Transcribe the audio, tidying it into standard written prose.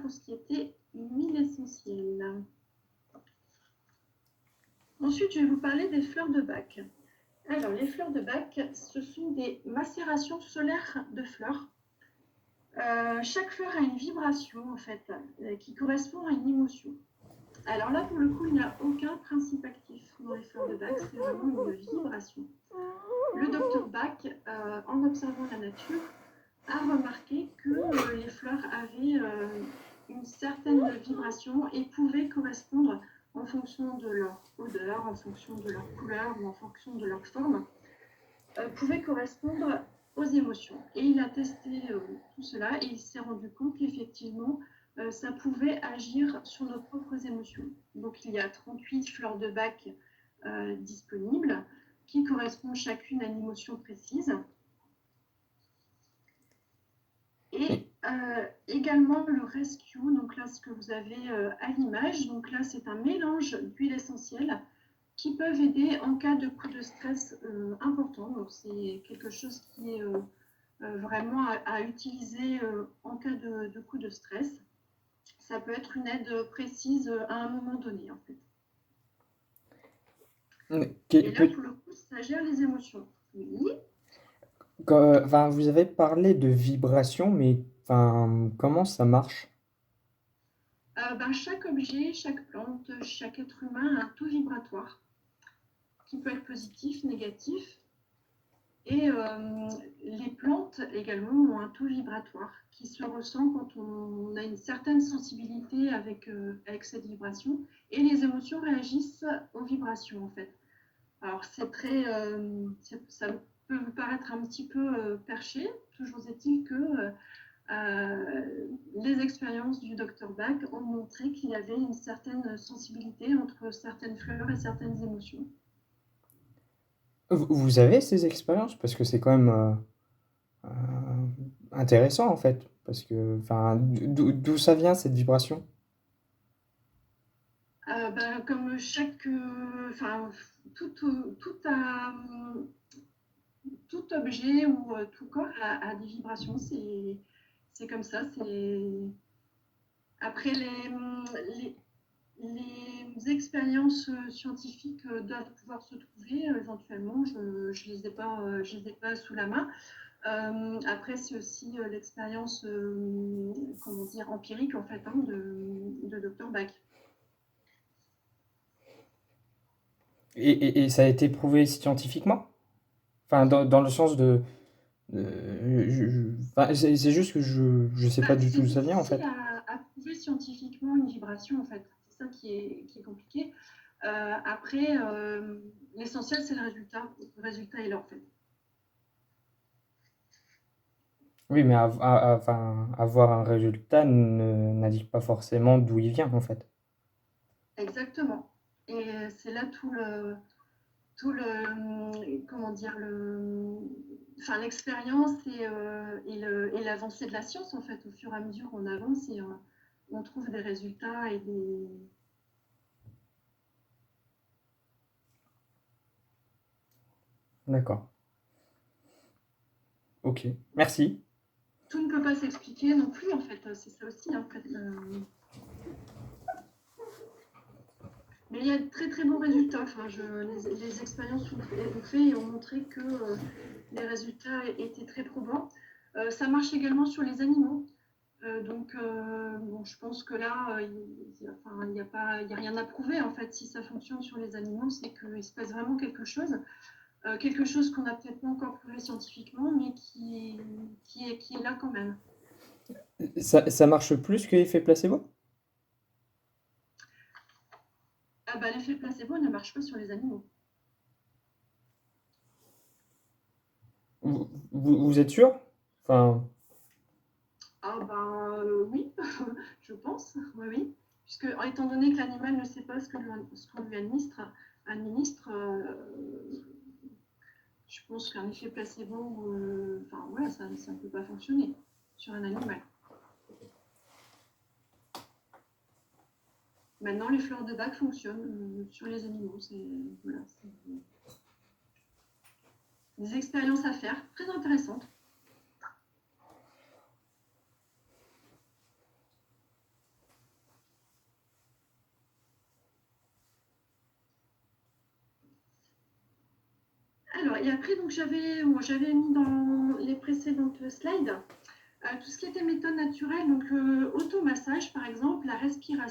pour ce qui était huile essentielle. Ensuite, je vais vous parler des fleurs de bac. Alors, les fleurs de bac, ce sont des macérations solaires de fleurs. Chaque fleur a une vibration, en fait, qui correspond à une émotion. Alors là, pour le coup, il n'y a aucun principe actif dans les fleurs de bac, c'est vraiment une vibration. Le docteur Bach, en observant la nature, a remarqué que les fleurs avaient une certaine vibration et pouvaient correspondre en fonction de leur odeur, en fonction de leur couleur ou en fonction de leur forme, pouvaient correspondre aux émotions. Et il a testé tout cela et il s'est rendu compte qu'effectivement, ça pouvait agir sur nos propres émotions. Donc il y a 38 fleurs de bac disponibles qui correspondent chacune à une émotion précise. Et également le rescue, donc là ce que vous avez à l'image, donc là c'est un mélange d'huiles essentielles qui peuvent aider en cas de coup de stress important. Donc c'est quelque chose qui est vraiment à utiliser en cas de coup de stress. Ça peut être une aide précise à un moment donné en fait. Et là pour le coup ça gère les émotions. Oui. Enfin, vous avez parlé de vibration, mais enfin, comment ça marche? Chaque objet, chaque plante, chaque être humain a un taux vibratoire qui peut être positif, négatif. Et les plantes également ont un taux vibratoire qui se ressent quand on a une certaine sensibilité avec cette vibration. Et les émotions réagissent aux vibrations en fait. Alors ça peut vous paraître un petit peu perché, toujours est-il que les expériences du docteur Bach ont montré qu'il y avait une certaine sensibilité entre certaines fleurs et certaines émotions. Vous avez ces expériences? Parce que c'est quand même euh, intéressant en fait. Parce que, enfin, d'où ça vient cette vibration? Comme tout, tout, a, tout objet ou tout corps a des vibrations, c'est comme ça. Après, les expériences scientifiques doivent pouvoir se trouver éventuellement. Je ne les ai pas sous la main. Après, c'est aussi l'expérience comment dire, empirique en fait, hein, de Dr Bach. Et ça a été prouvé scientifiquement? Enfin, dans le sens de... enfin, c'est juste que je sais pas du tout C'est d'où ça vient en difficile fait. à prouver scientifiquement une vibration en fait. C'est ça qui est compliqué. Après, l'essentiel c'est le résultat. Le résultat est là en fait. Oui, mais enfin, avoir un résultat n'indique pas forcément d'où il vient en fait. Exactement. Et c'est là comment dire, enfin, l'expérience et l'avancée de la science en fait. Au fur et à mesure on avance et on trouve des résultats et des... D'accord. Ok. Merci. Tout ne peut pas s'expliquer non plus en fait. C'est ça aussi. Hein, mais il y a de très très bons résultats. Enfin, les expériences ont fait et ont montré que les résultats étaient très probants. Ça marche également sur les animaux. Bon, je pense que là, il n'y a rien à prouver. En fait, si ça fonctionne sur les animaux, c'est qu'il se passe vraiment quelque chose qu'on n'a peut-être pas encore prouvé scientifiquement, mais qui est là quand même. Ça marche plus que l'effet placebo? L'effet placebo ne marche pas sur les animaux. Vous êtes sûr? Enfin, Oui, je pense, oui, oui. Puisque, étant donné que l'animal ne sait pas ce qu'on lui administre je pense qu'un effet placebo, ça ne peut pas fonctionner sur un animal. Maintenant, les fleurs de bac fonctionnent sur les animaux. Voilà, c'est des expériences à faire, très intéressantes. Alors, et après, donc j'avais mis dans les précédentes slides tout ce qui était méthode naturelle, donc le automassage par exemple, la respiration.